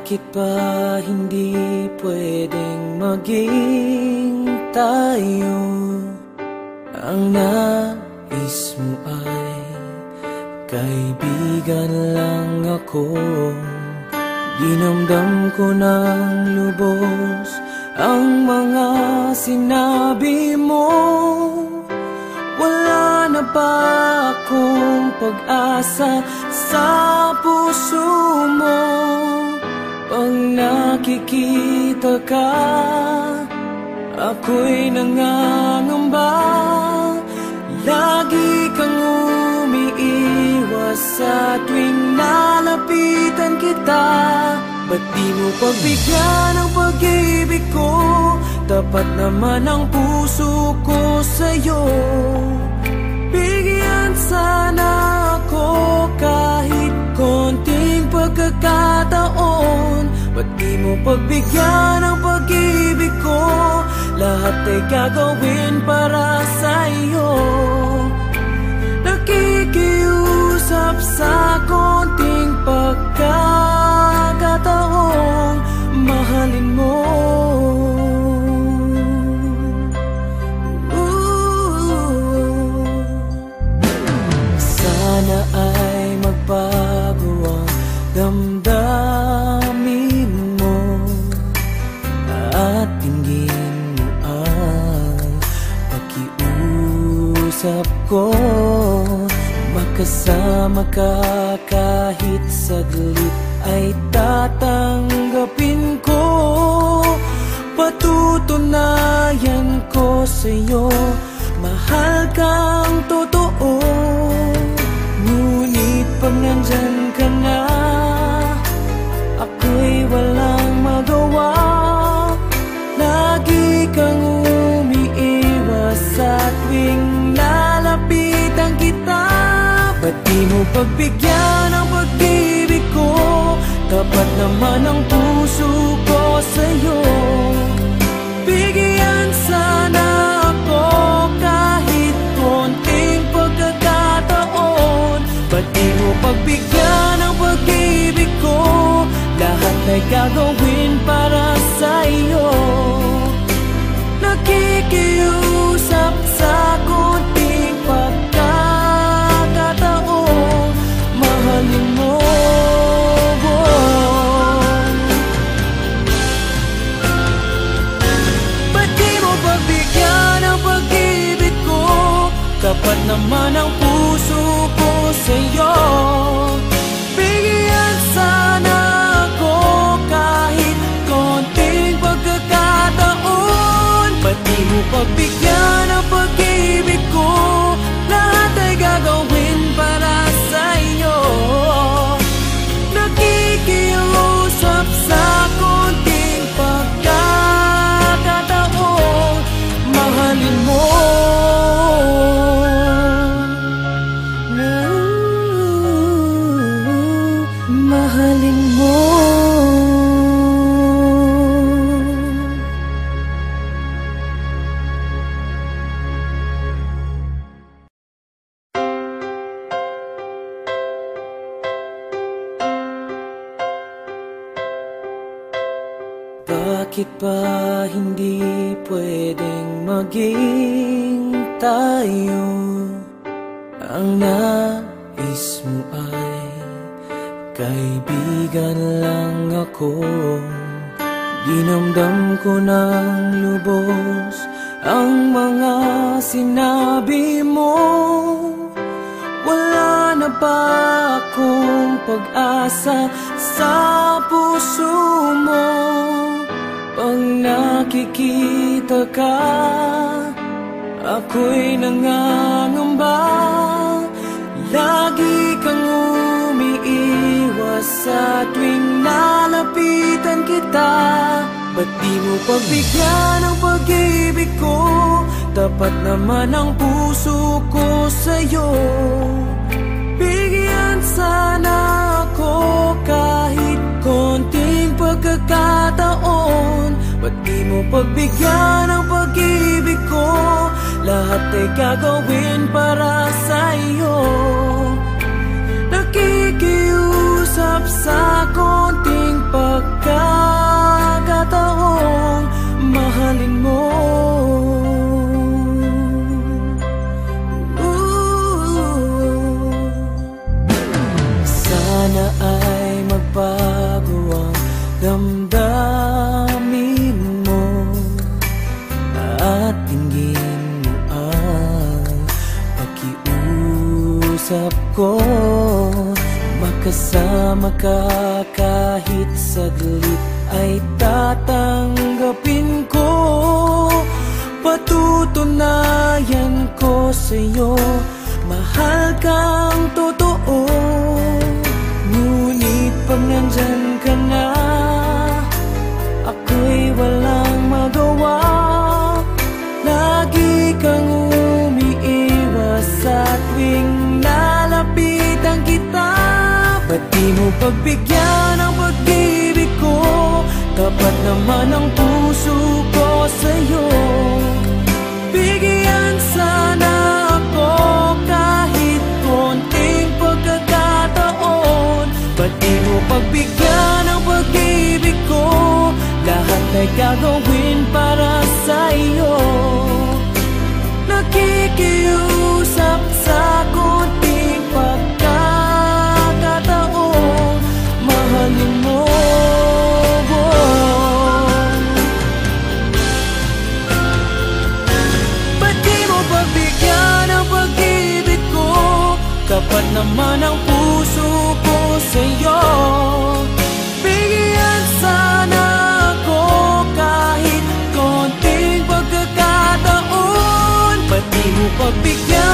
Bakit ba hindi pwedeng maging tayo? Ang nais mo ay kaibigan lang ako. Dinamdam ko ng lubos ang mga sinabi mo. Wala na ba akong pag-asa sa puso mo? Pag nakikita ka, ako'y nangangamba. Lagi kang umiiwas sa tuwing nalapitan kita. Ba't di mo pagbigyan ang pag-ibig ko? Tapat naman ang puso ko sa'yo. Bigyan sana ako kahit konting pagkakataon. Ba't di mo pagbigyan ang pag-ibig ko? Lahat ay gagawin para sa'yo. Nakikiusap sa konting pagkakataon, mahalin mo. Sana ay magbago ang damdamin mo at tingin mo ang pakiusap ko. Makasama ka kahit saglit ay tatanggapin ko. Patutunayan ko sa'yo, mahal kang totoo. Ngunit pag nandyan ka na, ako'y walang magawa. Lagi kang umiiwas sa tuwing lalapitan kita. Ba't di mo pagbigyan ang pag-ibig ko? Tapat naman ang puso ko sa'yo. Bigyan sana ako kahit konting pagkakataon. Ba't di mo pagbigyan ang pag-ibig ko? Lahat ay gagawin para sa'yo. Nakikiusap sa konting pagkakataon, mahalin mo. Ba't di mo pagbigyan ang pag-ibig ko? Tapat naman ang puso ko sa'yo. Bigyan sana ako kahit konting pagkakataon. Ba't di mo pagbigyan ang pag-ibig ko? Lahat ay gagawin para sa'yo. Nakikiusap sa konting pagkakataon, mahalin mo. Mahalin mo. Bakit ba hindi pwedeng maging tayo? Ang nais mo ay kaibigan lang ako. Dinamdam ko ng lubos ang mga sinabi mo. Wala na ba akong pag-asa sa puso mo? Pag nakikita ka, ako'y nangangamba. Lagi kang umiiwas sa tuwing nalapitan kita. Ba't di mo pagbigyan ang pag-ibig ko? Tapat naman ang puso ko sa'yo. Bigyan sana ako kahit konting pagkakataon. Ba't di mo pagbigyan ang pag-ibig ko? Lahat ay gagawin para sa'yo. Nakikiusap sa konting pagkakataon, pakiusap ko, makasama ka kahit saglit ay tatanggapin ko. Patutunayan ko sa'yo, mahal kang totoo. Ngunit pag nandyan ka na, ako'y walang magawa. Lagi kang umiiwas sa tuwing nalapitan kita. Ba't di mo pagbigyan ang pag-ibig ko? Tapat naman ang puso ko sa'yo. Bigyan sana ako kahit konting pagkakataon. Ba't di mo pagbigyan ang pag-ibig ko? Lahat ay gagawin para sa'yo. Nakikiusap sa konting pagkakataon, mahalin mo. Ba't di mo pagbigyan ang pag-ibig ko? Kapat naman ang puso ko sa'yo. Bigyan sana ako kahit konting pagkakataon. Ba't di mo pagbigyan